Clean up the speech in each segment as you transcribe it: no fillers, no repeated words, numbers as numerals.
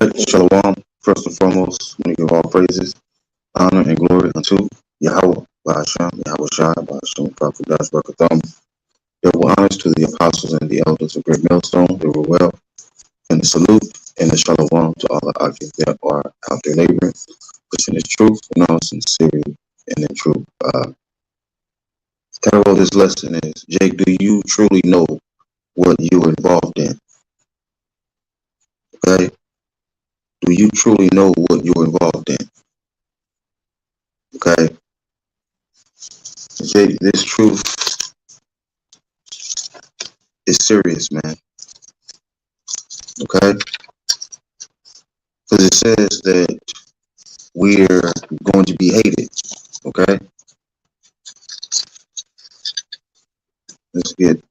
right, Shalom. First and foremost, we give all praises, honor, and glory unto Yahweh, Ba'ashem, Yahweh Shai, Ba'ashem, Prophet Dash Barakatham. Double honors to the apostles and the elders of Great Millstone. They were well. And the salute and the Shalom to all the Akis that are out there laboring, pushing the truth in all sincerity and in truth. Title of this lesson is, Jake, do you truly know what you're involved in? Okay? Do you truly know what you're involved in? Okay? Jake, this truth is serious, man. Okay? Because it says that we're going to be hated. Okay? Let's get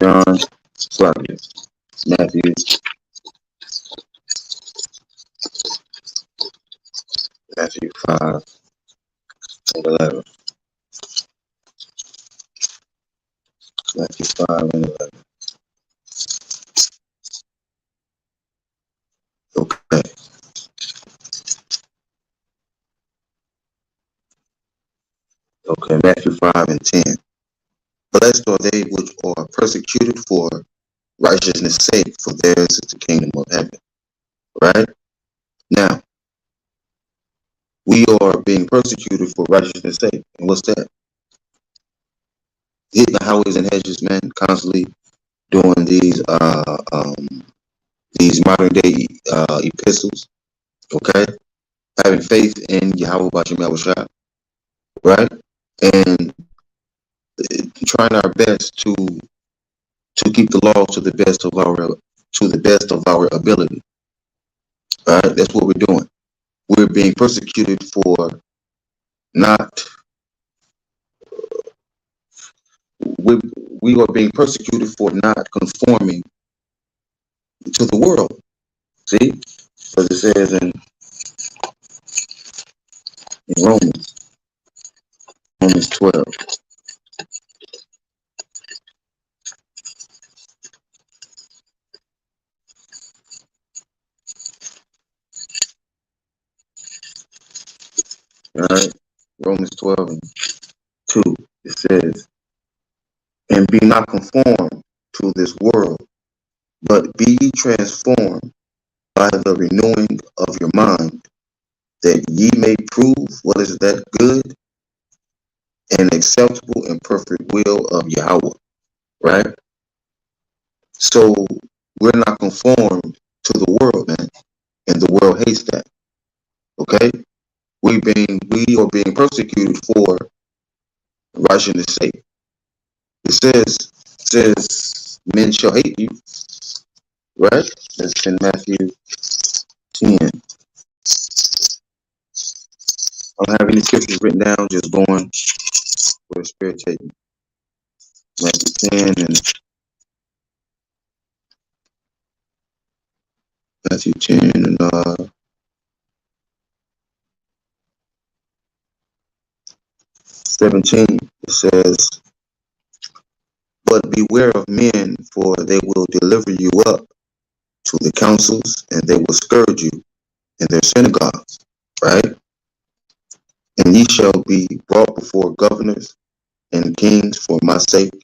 John, Matthew, Matthew 5 and 11. Matthew 5 and 11. Okay. Okay, Matthew 5 and 10. Blessed are they which are persecuted for righteousness' sake, for theirs is the kingdom of heaven. Right? Now, we are being persecuted for righteousness' sake. And what's that? Hitting the highways and hedges, man, constantly doing these modern day epistles, okay? Having faith in Yahweh Ba'ashem Yahweh Shai, right? And trying our best to keep the law to the best of our ability. All right, that's what we're doing. We're being persecuted for not. We are being persecuted for not conforming to the world. See, as it says in Romans 12. All right, Romans 12 and 2. It says, "And be not conformed to this world, but be ye transformed by the renewing of your mind, that ye may prove what is that good and acceptable and perfect will of Yahweh." Right? So we're not conformed to the world, man. And the world hates that. Okay? We are being persecuted for righteousness' sake. It says men shall hate you. Right? That's in Matthew 10. I don't have any scriptures written down, just going where the Spirit take me. Matthew 10 and Matthew 10 and 17. It says, "But beware of men, for they will deliver you up to the councils, and they will scourge you in their synagogues." Right? "And ye shall be brought before governors and kings for my sake,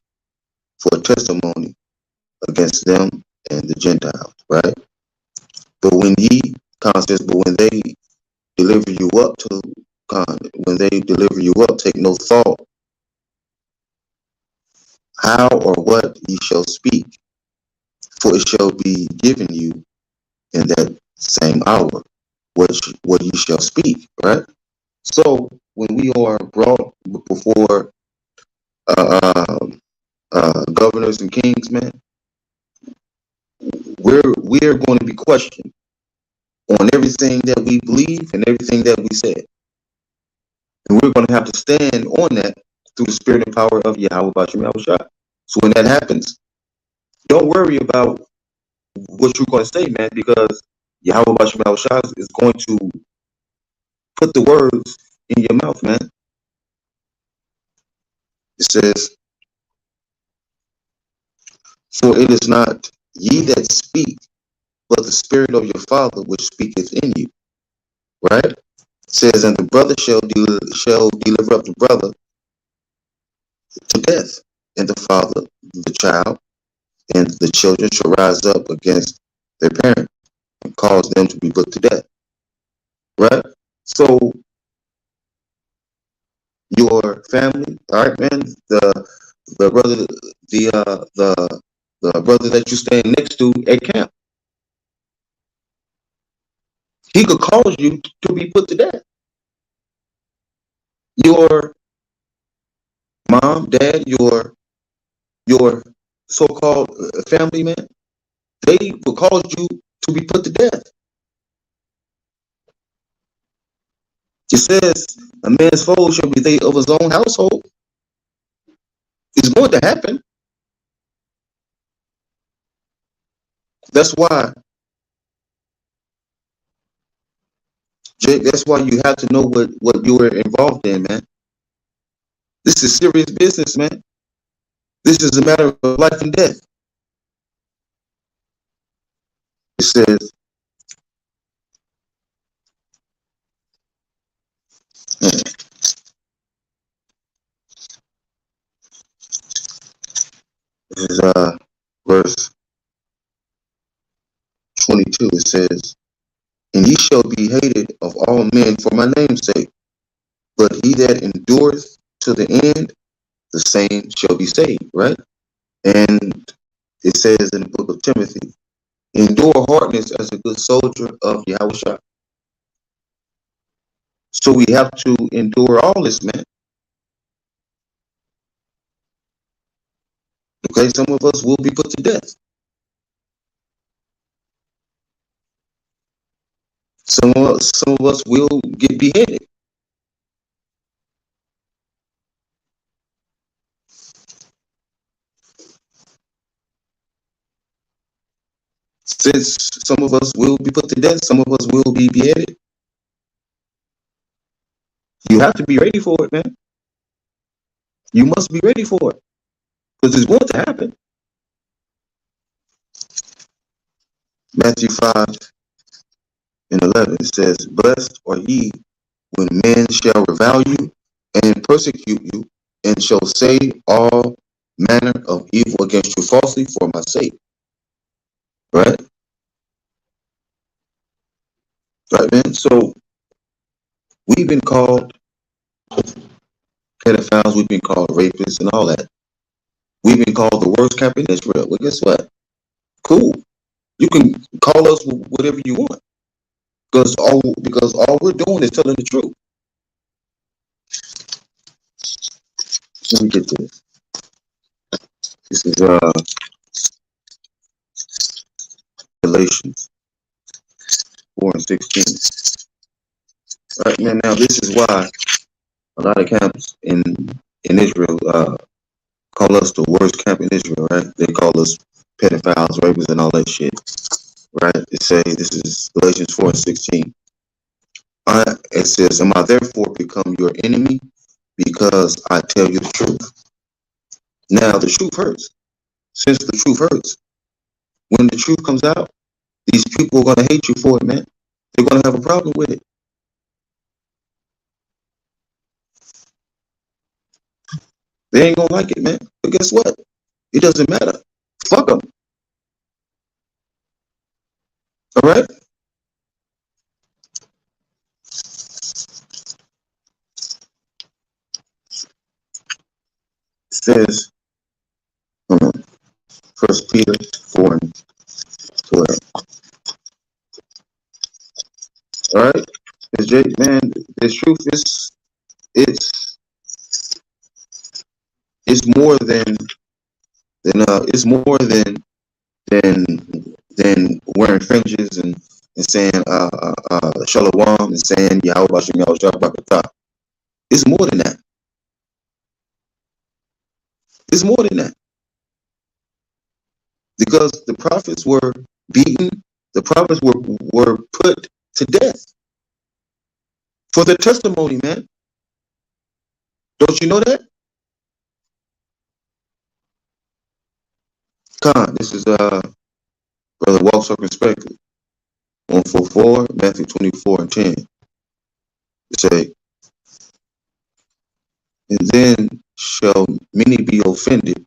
for a testimony against them and the Gentiles." Right? But when they deliver you up to God, when they deliver you up, take no thought how or what ye shall speak, for it shall be given you in that same hour what you shall speak. Right? So when we are brought before governors and kings, man, we're going to be questioned on everything that we believe and everything that we said. And we're going to have to stand on that through the spirit and power of Yahweh Ba'ashem Yahweh Shai. So when that happens, don't worry about what you're going to say, man, because Yahweh Ba'ashem Yahweh Shai is going to put the words in your mouth, man. It says, "For it is not ye that speak, but the Spirit of your Father which speaketh in you. Right? It says, and the brother shall deliver up the brother to death, and the father the child, and the children shall rise up against their parent and cause them to be put to death. Right? So your family, all right, man, the brother, the brother that you stand next to at camp, he could cause you to be put to death. Your mom, dad, your so-called family man, they will cause you to be put to death. It says a man's foe shall be they of his own household. It's going to happen. That's why, Jake, that's why you have to know what you were involved in, man. This is serious business, man. This is a matter of life and death. It says, this is verse 22. It says, and ye shall be hated of all men for my name's sake, but he that endureth to the end, the same shall be saved, right? And it says in the book of Timothy, endure hardness as a good soldier of Yahushua. So we have to endure all this, man. Okay, some of us will be put to death. Some of us will get beheaded. Since some of us will be put to death, some of us will be beheaded. You have to be ready for it, man. You must be ready for it because it's going to happen. Matthew 5:11 says, blessed are ye when men shall revile you and persecute you and shall say all manner of evil against you falsely for my sake. Right? Right, man? So we've been called pedophiles, we've been called rapists and all that. We've been called the worst camp in Israel. Well, guess what? Cool. You can call us whatever you want. Because all we're doing is telling the truth. Let me get this. This is Galatians 4:16. Right, man. Now this is why a lot of camps in Israel call us the worst camp in Israel, right? They call us pedophiles, rapists, and all that shit. Right? It say this is Galatians 4:16. It says, am I therefore become your enemy because I tell you the truth? Now the truth hurts. Since the truth hurts, when the truth comes out, these people are gonna hate you for it, man. They're gonna have a problem with it. They ain't gonna like it, man. But guess what? It doesn't matter. Fuck them. All right? It says, First Peter 4:12. All right? It's Jake, man. The truth is, it's more than wearing fringes and saying shalom and saying Yahweh Bashem Yahweh Barakatah. It's more than that. It's more than that. Because the prophets were beaten, the prophets were put to death for their testimony, man. Don't you know that? Khan, this is Brother, walk circumspectly. 144, Matthew 24 and 10. It say, and then shall many be offended,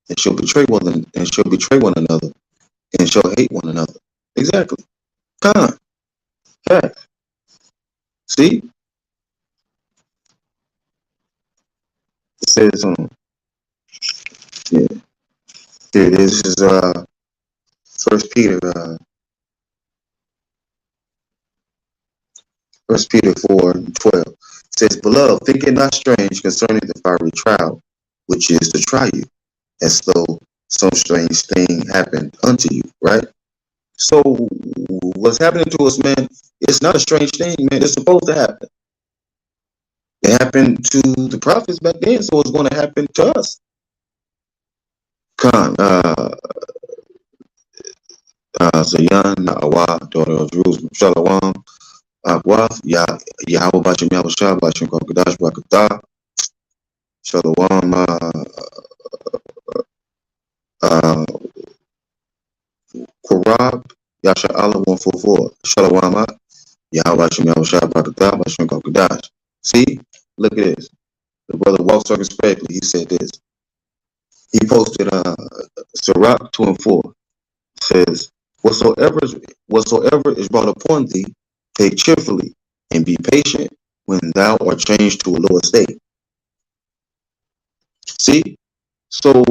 and shall betray one another, and shall hate one another. Exactly. Come on. Fact. See? It says, yeah, here it is. This is First Peter, First Peter 4 and 12. It says, Beloved, think it not strange concerning the fiery trial, which is to try you, as though some strange thing happened unto you, right? So what's happening to us, man, it's not a strange thing, man. It's supposed to happen. It happened to the prophets back then, so it's going to happen to us. Khan, Zayan, Na'awa, daughter of Jerusalem, Shalom, Akwaf, Yahweh Bashim Yahushua, Bashim Kokadash, Bakata, Shalom, Korab, Yasha Allah 144, Shalom, Yahweh Bashim Yahushua, Bakata, Bashim Kokadash. See, look at this. The brother walks circumspectly. He said this. He posted Sirach 2 and 4. Says, whatsoever is brought upon thee, take cheerfully, and be patient when thou art changed to a lower state. See? So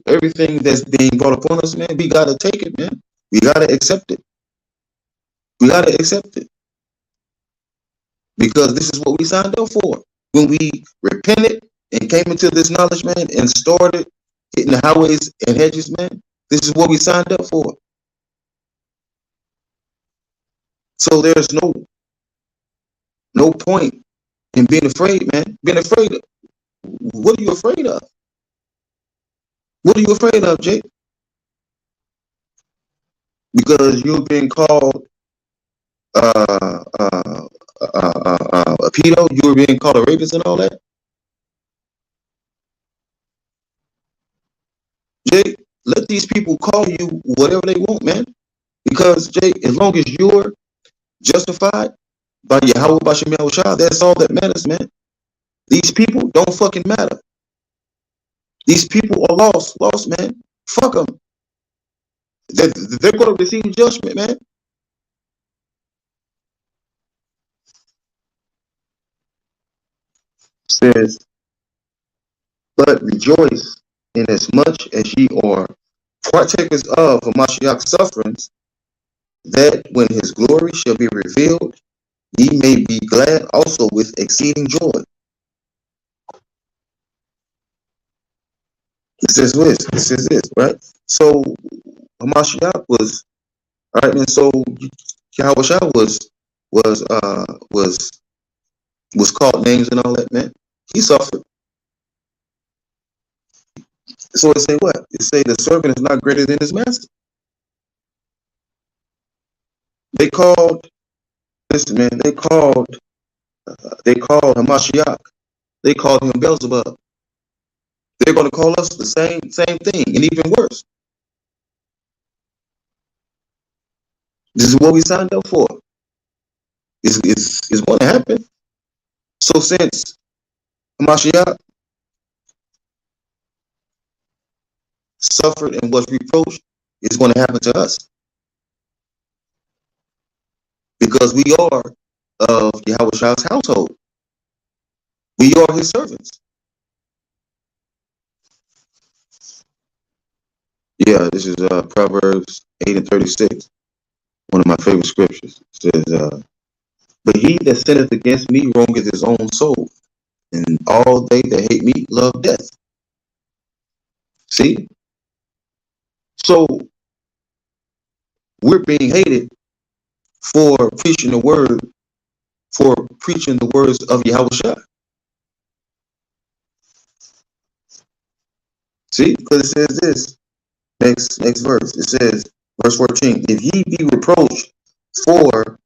everything that's being brought upon us, man, we gotta take it, man. We gotta accept it. We gotta accept it. Because this is what we signed up for. When we repented and came into this knowledge, man, and started hitting the highways and hedges, man, this is what we signed up for. So there's no point in being afraid, man. Being afraid of, what are you afraid of? What are you afraid of, Jake? Because you're being called a pedo, you were being called a rapist and all that. Jake, let these people call you whatever they want, man. Because Jake, as long as you're justified by Yahweh Bashim Yahushua, that's all that matters, man. These people don't fucking matter. These people are lost, man. Fuck them. They're going to receive judgment, man. Says, but rejoice inasmuch as ye are partakers of Mashiach's sufferings, that when his glory shall be revealed, ye may be glad also with exceeding joy. It says this, right? So Mashiach was, all right, and so Yahweh was called names and all that, man. He suffered. So it say what? It say the servant is not greater than his master. They called, listen, man, they called Hamashiach. They called him Beelzebub. They're going to call us the same thing, and even worse. This is what we signed up for. It's going to happen. So since Hamashiach suffered and was reproached, it's going to happen to us. Because we are of Yahweh's household. We are his servants. Yeah, this is Proverbs 8 and 36. One of my favorite scriptures. It says, but he that sinneth against me wrongeth his own soul, and all they that hate me love death. See? So we're being hated for preaching the word, for preaching the words of Yahweh. See? Because it says this. Next verse. It says, verse 14, if ye be reproached for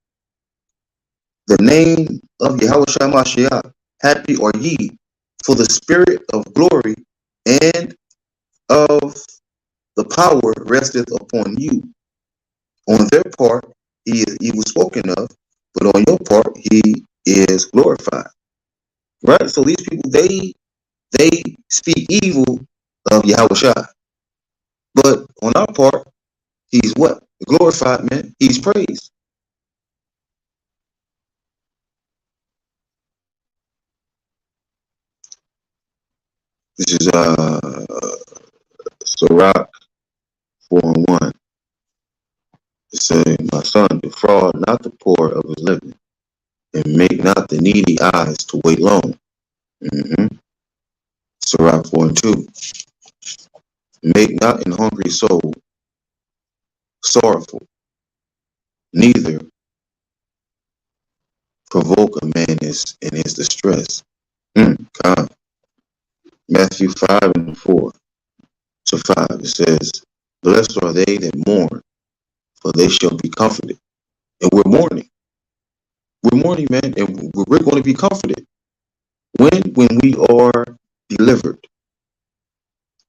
the name of Yahweh Mashiach, happy are ye, for the spirit of glory and of the power resteth upon you. On their part, he is evil spoken of, but on your part, he is glorified. Right? So these people, they speak evil of Yahushua. But on our part, he's what? Glorified, man. He's praised. This is Sirach 4:1. It says, my son, defraud not the poor of his living, and make not the needy eyes to wait long. Sirach 4:2. Make not an hungry soul sorrowful, neither provoke a man in his distress. God. Matthew 5:4 to 5. It says, blessed are they that mourn, for they shall be comforted. And we're mourning. We're mourning, man, and we're going to be comforted. When we are delivered.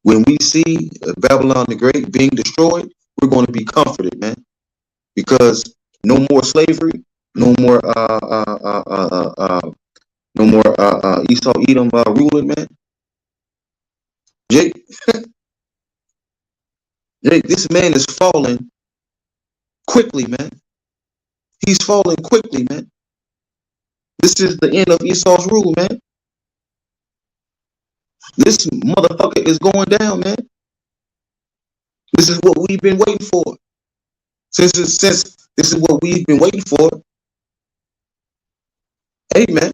When we see Babylon the Great being destroyed, we're going to be comforted, man, because no more slavery, no more Esau Edom ruling, man. Jake, this man is falling quickly, man. He's falling quickly, man. This is the end of Esau's rule, man. This motherfucker is going down, man. This is what we've been waiting for. Since this is what we've been waiting for. Hey, man,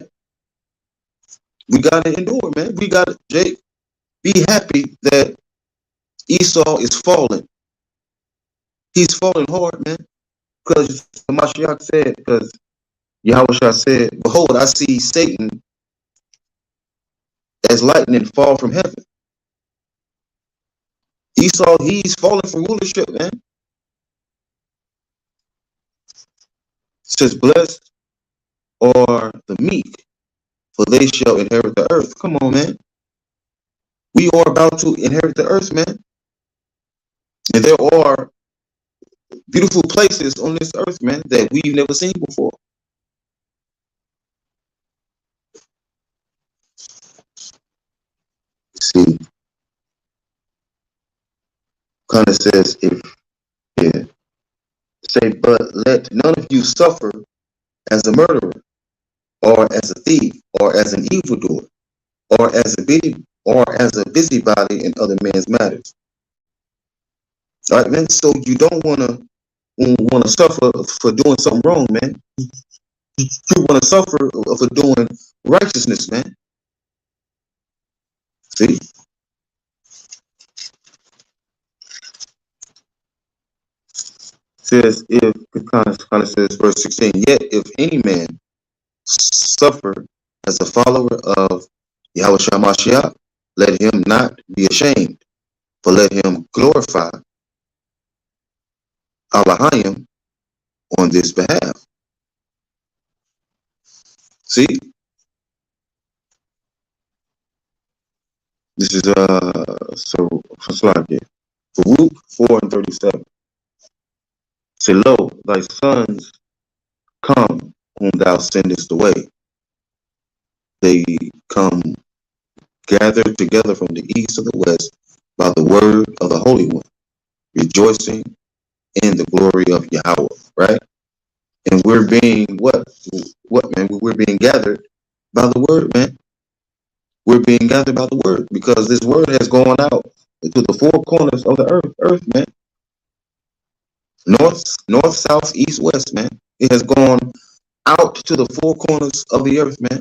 we gotta endure, man. We gotta, Jake, be happy that Esau is falling. He's falling hard, man. Because the Mashiach said, because Yahweh said, behold, I see Satan as lightning fall from heaven. Esau, he's falling from rulership, man. It says, blessed are the meek, for they shall inherit the earth. Come on, man. We are about to inherit the earth, man. And there are beautiful places on this earth, man, that we've never seen before. See, kind of says, say, but let none of you suffer as a murderer, or as a thief, or as an evildoer, or as a busybody in other men's matters. All right, man. So you don't want to suffer for doing something wrong, man. You want to suffer for doing righteousness, man. See, says if it kind of says verse 16. Yet if any man suffer as a follower of Yahweh Mashiach, let him not be ashamed, but let him glorify Allahim on this behalf. See, this is so Baruch 4:37. Say, lo, thy sons come whom thou sendest away. They come gathered together from the east and the west by the word of the Holy One, rejoicing in the glory of Yahweh, right? And we're being what, man? We're being gathered by the word, man. We're being gathered by the word because this word has gone out to the four corners of the earth, man. North, south, east, west, man. It has gone out to the four corners of the earth, man.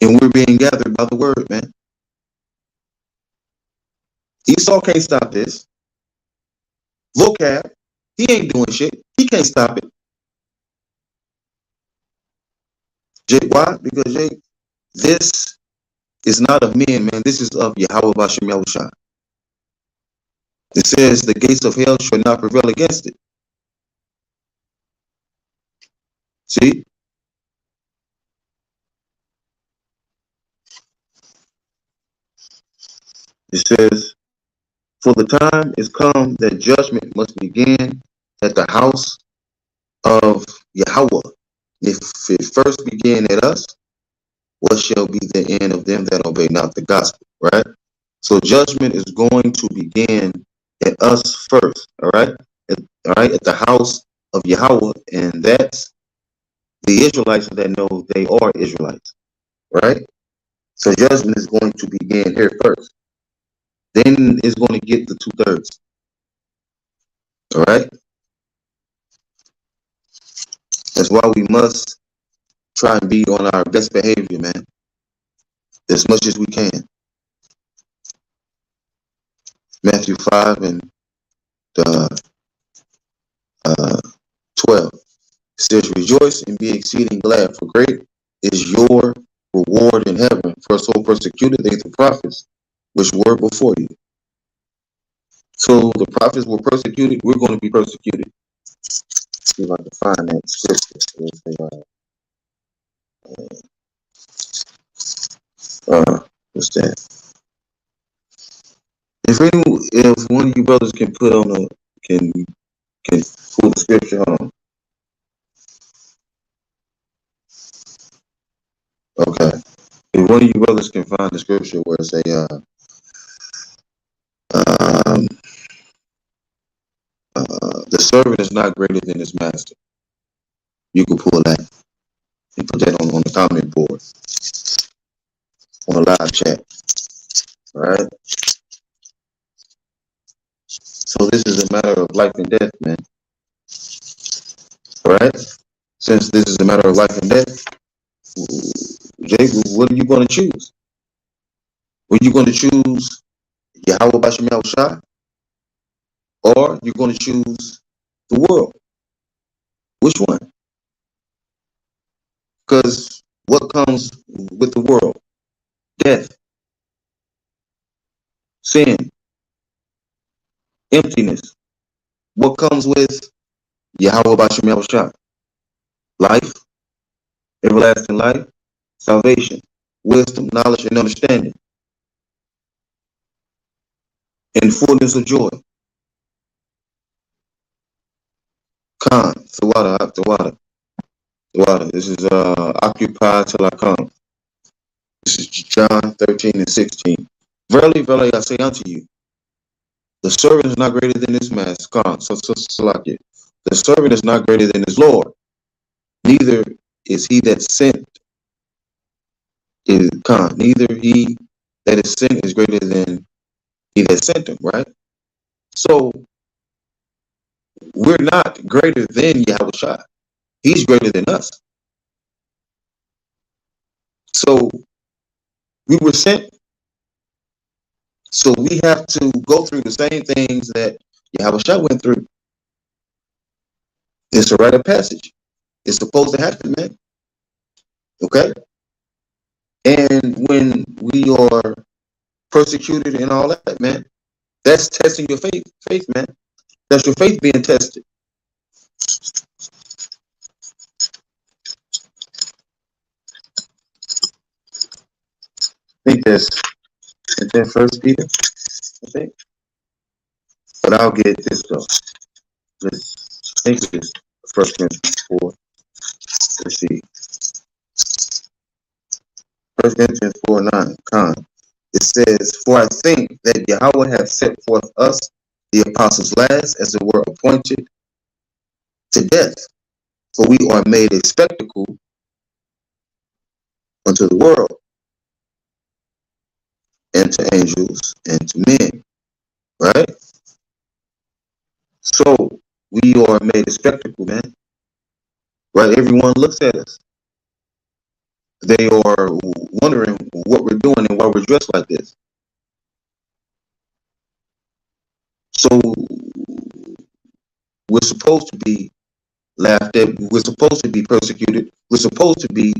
And we're being gathered by the word, man. Esau can't stop this. Vocab, he ain't doing shit. He can't stop it. Jake, why? Because Jake, this is not of men, man. This is of Yahweh Bashem Yahushua. It says the gates of hell shall not prevail against it. See? It says For the time is come that judgment must begin at the house of Yahweh. If it first begin at us, what shall be the end of them that obey not the gospel? Right? So judgment is going to begin at us first. All right? All right, at the house of Yahweh, and that's the Israelites that know they are Israelites. Right? So judgment is going to begin here first. Then it's going to get the 2/3. All right? That's why we must try and be on our best behavior, man, as much as we can. Matthew 5 and 12. It says, rejoice and be exceeding glad, for great is your reward in heaven. For so persecuted they the prophets which were before you. So the prophets were persecuted, we're going to be persecuted. Let's see if I can find that scripture. What's that? If one of you brothers can put on can pull the scripture on. Okay. If one of you brothers can find the scripture where it say the servant is not greater than his master. You can pull that and put that on the comment board, on the live chat. All right. So this is a matter of life and death, man. All right. Since this is a matter of life and death, Jake, what are you going to choose? Are you going to choose Yahweh Bashem Yahushua, or you're going to choose the world? Which one? Because what comes with the world? Death, sin, emptiness. What comes with Yahweh Bashem Yahushua? Life, everlasting life, salvation, wisdom, knowledge, and understanding, and fullness of joy. Khan, Tawada. This is occupy till I come. This is John 13 and 16. Verily, verily, I say unto you, the servant is not greater than his master. Khan, Salakia. The servant is not greater than his Lord. Neither is he that sent is Khan. Neither he that is sent is greater than he that sent him. Right. So we're not greater than Yahushua. He's greater than us. So we were sent. So we have to go through the same things that Yahushua went through. It's a rite of passage. It's supposed to happen, man. Okay? And when we are persecuted and all that, man, that's testing your faith, man. That's your faith being tested. I think that's First Peter, I think. But I'll get this though. I think it's 1 Corinthians 4. Let's see. 1 Corinthians 4:9. Con. It says, for I think that Yahweh hath set forth us, the apostles last, as it were appointed to death. For we are made a spectacle unto the world, and to angels, and to men. Right? So we are made a spectacle, man. Right? Everyone looks at us. They are wondering what we're doing and why we're dressed like this. So we're supposed to be laughed at. We're supposed to be persecuted. We're supposed to be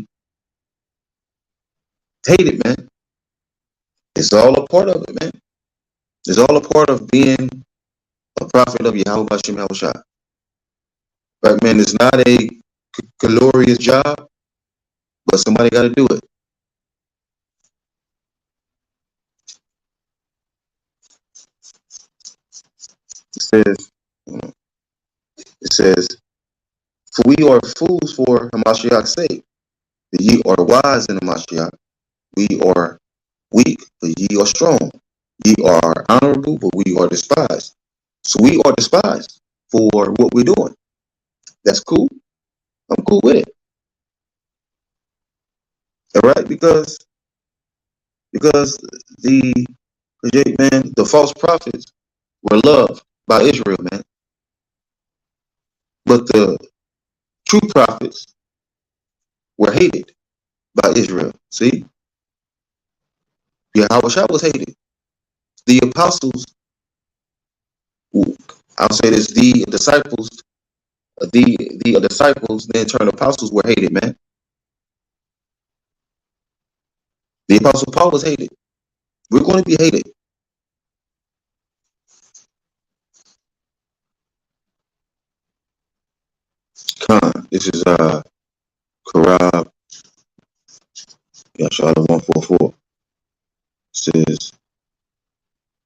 hated, man. It's all a part of it, man. It's all a part of being a prophet of Yahweh Bashem Yahushua. Right, man? It's not a glorious job, but somebody got to do it. says, it says, for we are fools for Hamashiach's sake, but ye are wise in Hamashiach. We are weak, but ye are strong. Ye are honorable, but we are despised. So we are despised for what we're doing. That's cool. I'm cool with it. All right, because the man, the false prophets were loved by Israel, man, but the true prophets were hated by Israel. See, Yahweh was hated. The apostles, I'll say this, the disciples, the disciples, then turned apostles were hated, man. The apostle Paul was hated. We're going to be hated. This is Karab, Charlotte 144. Says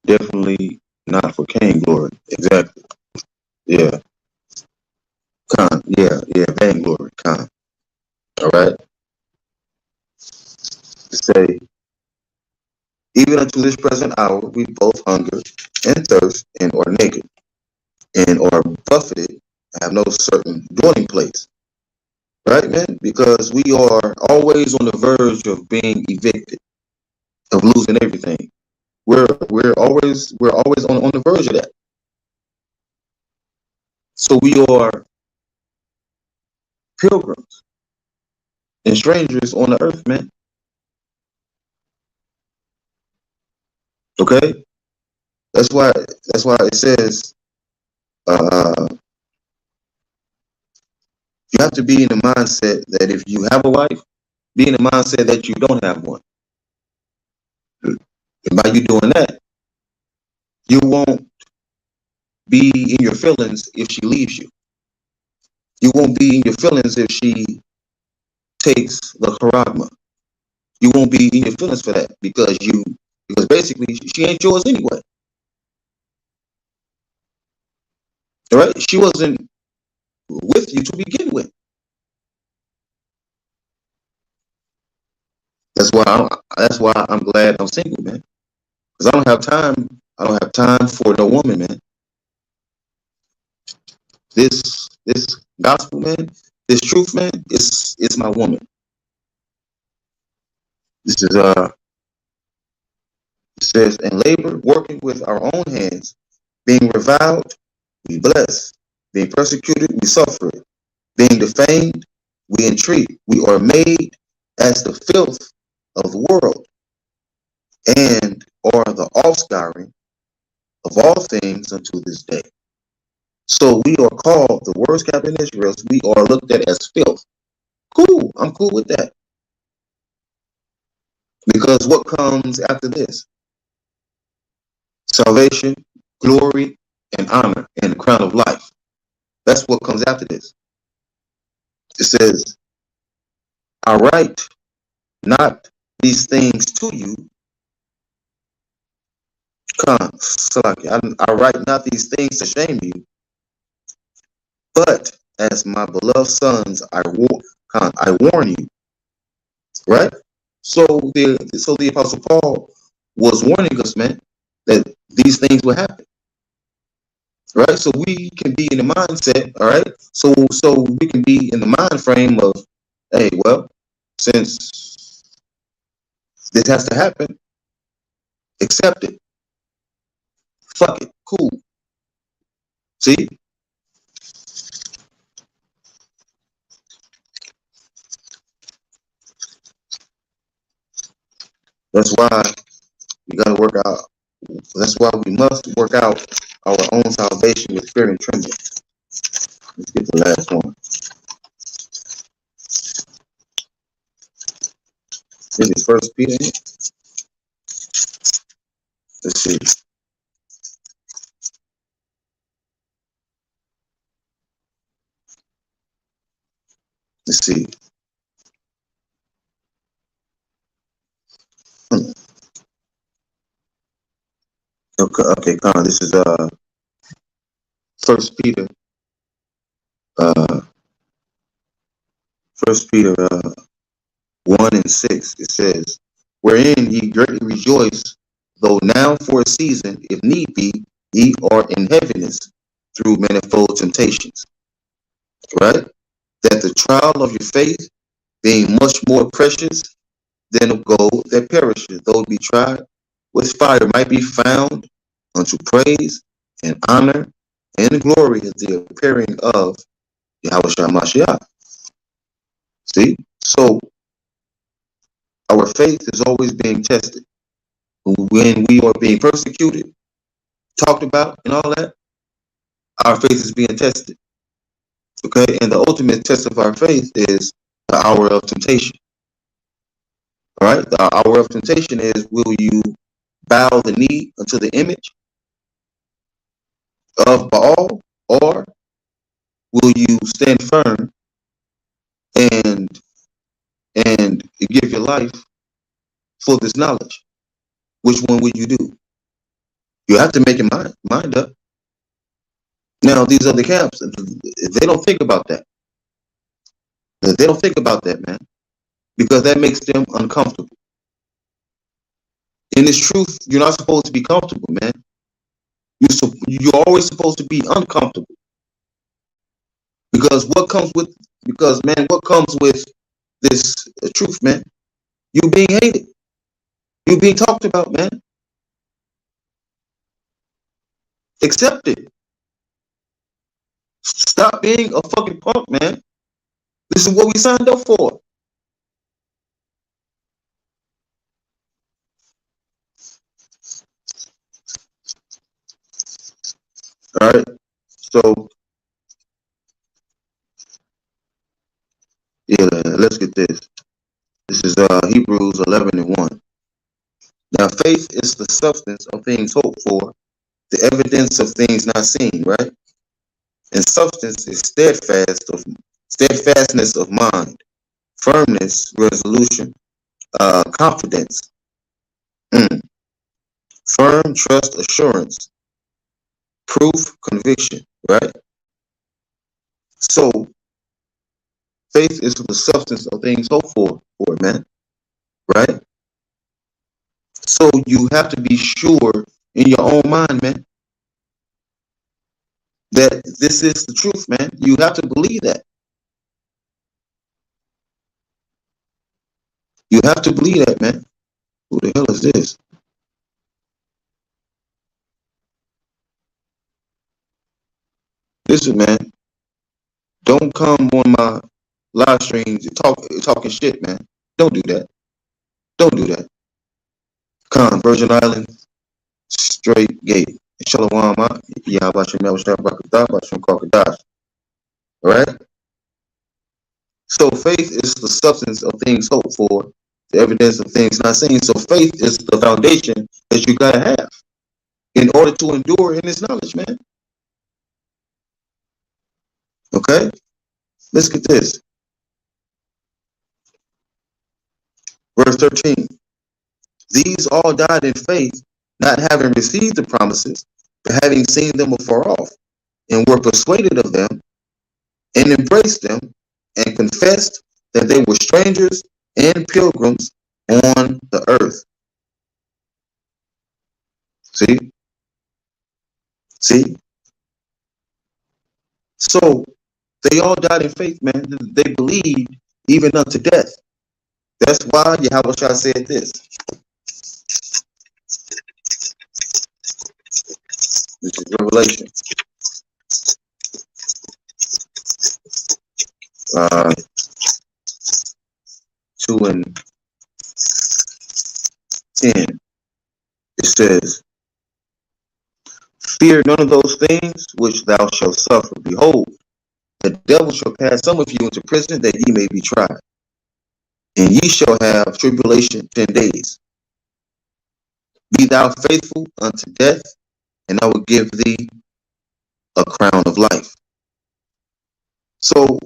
definitely not for Cain glory. Exactly. Yeah. Yeah, vainglory. All right. To say, even unto this present hour, we both hunger and thirst and are naked and are buffeted, have no certain dwelling place. Right, man? Because we are always on the verge of being evicted, of losing everything. We're always on the verge of that. So we are pilgrims and strangers on the earth, man. Okay? That's why it says you have to be in the mindset that if you have a wife, be in the mindset that you don't have one. And by you doing that, you won't be in your feelings if she leaves you. You won't be in your feelings if she takes the charagma. You won't be in your feelings for that because basically she ain't yours anyway. All right? She wasn't with you to begin with. That's why I'm glad I'm single, man. Because I don't have time. I don't have time for no woman, man. This gospel, man, this truth, man, it's my woman. This is it says, in labor, working with our own hands, being reviled, we bless, being persecuted, we suffer it, being defamed, we entreat, we are made as the filth of the world, and are the offscouring of all things unto this day. So we are called, the worst captain Israel, we are looked at as filth. Cool, I'm cool with that. Because what comes after this? Salvation, glory, and honor, and the crown of life. That's what comes after this. It says, I write not these things to you. I write not these things to shame you, but as my beloved sons, I warn you. Right? So the Apostle Paul was warning us, man, that these things will happen. Right? So we can be in the mindset, all right? So we can be in the mind frame of, hey, well, since this has to happen, accept it. Fuck it. Cool. See? That's why we gotta work out. That's why we must work out our own salvation with fear and trembling. Let's get the last one. This is First Peter. Let's see. Let's see. Okay, Con. This is First Peter, uh, First Peter 1:6. It says, "Wherein ye greatly rejoice, though now for a season, if need be, ye are in heaviness through manifold temptations." Right? That the trial of your faith, being much more precious than of gold that perishes, though it be tried with fire, might be found unto praise and honor and glory at the appearing of Yahushua Mashiach. See? So our faith is always being tested. When we are being persecuted, talked about, and all that, our faith is being tested. Okay? And the ultimate test of our faith is the hour of temptation. All right? The hour of temptation is, will you bow the knee unto the image of Baal, or will you stand firm and give your life for this knowledge? Which one will you do? You have to make your mind up. Now, these other camps, they don't think about that. They don't think about that, man, because that makes them uncomfortable. In this truth, you're not supposed to be comfortable, man. You're always supposed to be uncomfortable, because what comes with this truth, man? You being hated, you being talked about, man. Accept it. Stop being a fucking punk, man. This is what we signed up for. All right. So yeah, let's get this. This is Hebrews 11:1. Now faith is the substance of things hoped for, the evidence of things not seen, right? And substance is steadfastness of mind, firmness, resolution, confidence, firm trust, assurance, proof, conviction, right? So faith is the substance of things hoped for, man, right? So you have to be sure in your own mind, man, that this is the truth, man. You have to believe that. You have to believe that, man. Who the hell is this? Listen, man, don't come on my live streams talking shit, man. Don't do that. Don't do that. Virgin Island, straight gate. Shalom, all right? So faith is the substance of things hoped for, the evidence of things not seen. So faith is the foundation that you gotta have in order to endure in this knowledge, man. Okay? Let's get this. Verse 13. These all died in faith, not having received the promises, but having seen them afar off, and were persuaded of them, and embraced them, and confessed that they were strangers and pilgrims on the earth. See? See? So they all died in faith, man. They believed even unto death. That's why Yahweh said this. This is Revelation. 2:10. It says, "Fear none of those things which thou shalt suffer. Behold, the devil shall cast some of you into prison, that ye may be tried. And ye shall have tribulation 10 days. Be thou faithful unto death, and I will give thee a crown of life." So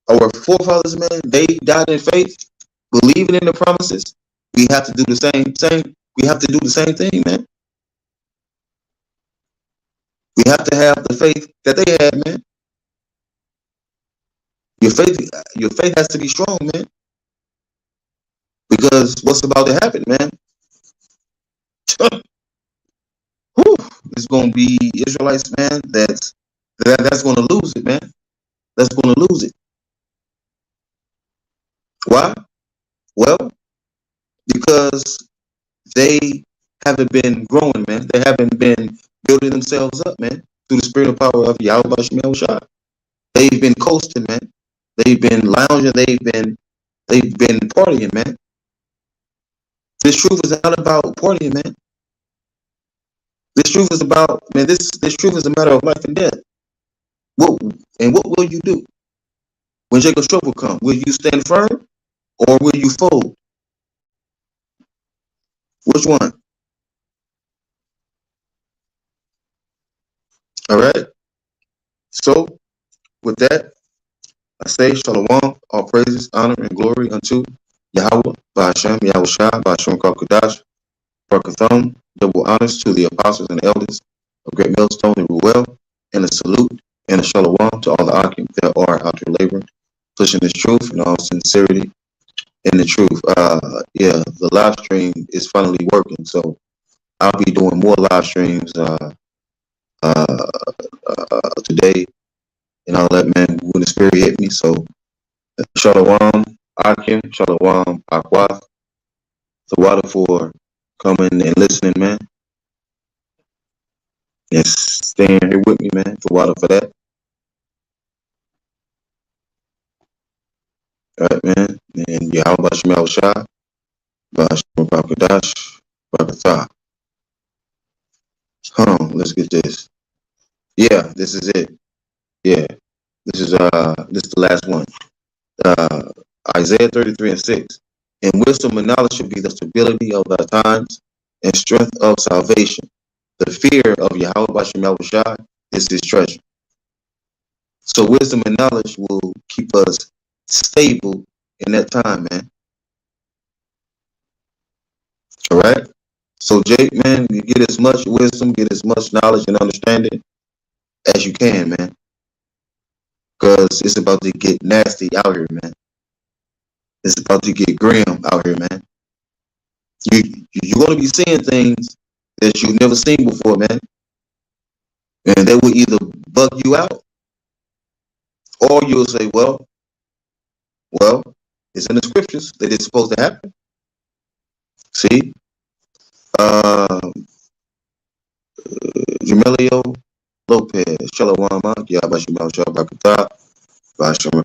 our forefathers, man, they died in faith, believing in the promises. We have to do the same. We have to do the same thing, man. We have to have the faith that they had, man. Your faith has to be strong, man. Because what's about to happen, man? Whew, it's gonna be Israelites, man. That's gonna lose it, man. That's gonna lose it. Why? Well, because they haven't been growing, man. They haven't been building themselves up, man, through the spirit and power of Yahweh Shem Shah. They've been coasting, man. They've been lounging. They've been partying, man. This truth is not about partying, man. This truth is about, man. This truth is a matter of life and death. What will you do when Jacob's trouble come? Will you stand firm or will you fold? Which one? All right. So with that, I say Shalom, all praises, honor, and glory unto Yahweh, Ba'ashem, Yahweh Shai, Ba'ashem Kakadash, Barakathon, double honors to the apostles and elders of Great Millstone and Ruel, and a salute and a Shalom to all the Akim that are out there laboring, pushing this truth in all sincerity and the truth. Yeah, the live stream is finally working, so I'll be doing more live streams today, and I'll let man when the spirit hit me. So Shalom, Akim, Shalom, Akwath, the water for coming and listening, man. Yes, staying here with me, man. The water for that. All right, man. And Yahweh Shem Shah, Ba'ashem Barakadosh, Barakatah. Hold on, let's get this. Yeah, this is it. Yeah, this is the last one. Isaiah 33:6. And wisdom and knowledge should be the stability of the times and strength of salvation. The fear of Yahweh Shem Shah is his treasure. So wisdom and knowledge will keep us stable in that time, man. All right. So Jake, man, you get as much wisdom, get as much knowledge and understanding as you can, man. Because it's about to get nasty out here, man. It's about to get grim out here, man. You're going to be seeing things that you've never seen before, man. And they will either bug you out or you'll say, well, it's in the scriptures that it's supposed to happen. See? Jamelio Lopez, Shalom, Yabashim Shabakata, Basham